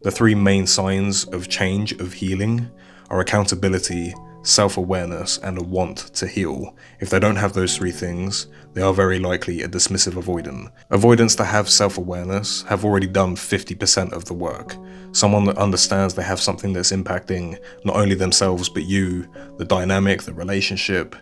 The three main signs of change, of healing, are accountability, self-awareness, and a want to heal. If they don't have those three things, they are very likely a dismissive avoidant. Avoidants that have self-awareness have already done 50% of the work. Someone that understands they have something that's impacting not only themselves but you, the dynamic, the relationship,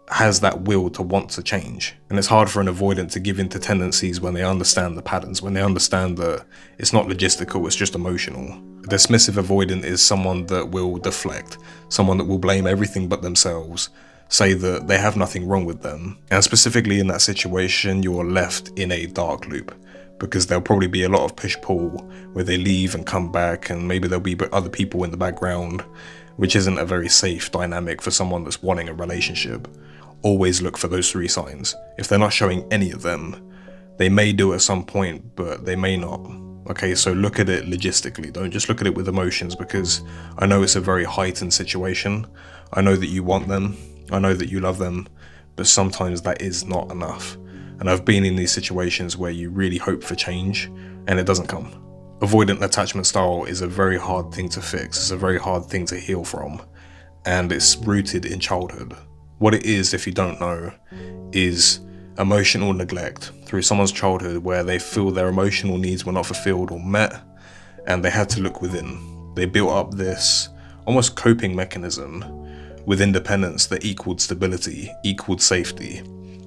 has that will to want to change. And it's hard for an avoidant to give in to tendencies when they understand the patterns, when they understand that it's not logistical, it's just emotional. A dismissive avoidant is someone that will deflect, someone that will blame everything but themselves, say that they have nothing wrong with them. And specifically in that situation, you're left in a dark loop, because there'll probably be a lot of push-pull where they leave and come back, and maybe there'll be other people in the background, which isn't a very safe dynamic for someone that's wanting a relationship. Always look for those three signs. If they're not showing any of them, they may do at some point, but they may not. Okay, so look at it logistically. Don't just look at it with emotions, because I know it's a very heightened situation. I know that you want them. I know that you love them, but sometimes that is not enough. And I've been in these situations where you really hope for change and it doesn't come. Avoidant attachment style is a very hard thing to fix. It's a very hard thing to heal from, and it's rooted in childhood. What it is, if you don't know, is emotional neglect through someone's childhood where they feel their emotional needs were not fulfilled or met, and they had to look within. They built up this almost coping mechanism with independence that equaled stability, equaled safety.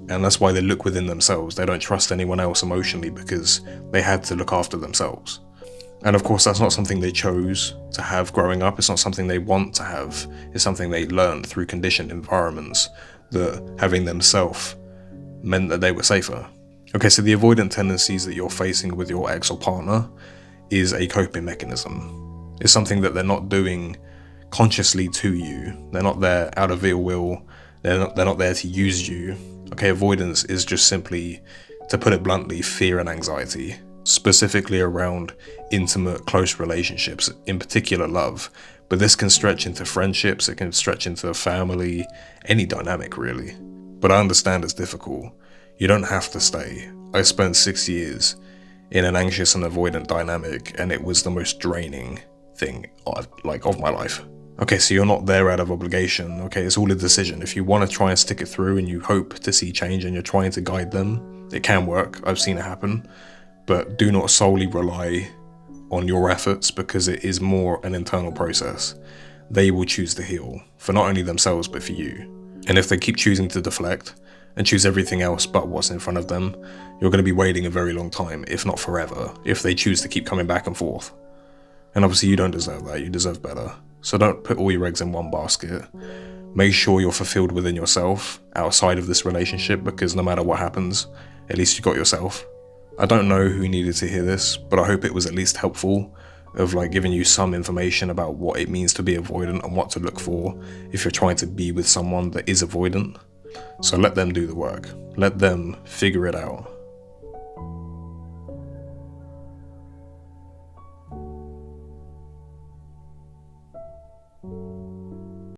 And that's why they look within themselves. They don't trust anyone else emotionally because they had to look after themselves. And of course, that's not something they chose to have growing up. It's not something they want to have. It's something they learned through conditioned environments that having themselves meant that they were safer. Okay, so the avoidant tendencies that you're facing with your ex or partner is a coping mechanism. It's something that they're not doing consciously to you. They're not there out of ill will. They're not there to use you. Okay, avoidance is just simply, to put it bluntly, fear and anxiety. Specifically around intimate, close relationships, in particular love. But this can stretch into friendships, it can stretch into family, any dynamic really. But I understand it's difficult. You don't have to stay. I spent 6 years in an anxious and avoidant dynamic, and it was the most draining thing of my life. Okay, so you're not there out of obligation. Okay, it's all a decision. If you want to try and stick it through and you hope to see change and you're trying to guide them, it can work. I've seen it happen. But do not solely rely on your efforts, because it is more an internal process. They will choose to heal, for not only themselves, but for you. And if they keep choosing to deflect and choose everything else but what's in front of them, you're going to be waiting a very long time, if not forever, if they choose to keep coming back and forth. And obviously you don't deserve that, you deserve better. So don't put all your eggs in one basket. Make sure you're fulfilled within yourself, outside of this relationship, because no matter what happens, at least you got yourself. I don't know who needed to hear this, but I hope it was at least helpful, of giving you some information about what it means to be avoidant and what to look for if you're trying to be with someone that is avoidant. So let them do the work. Let them figure it out.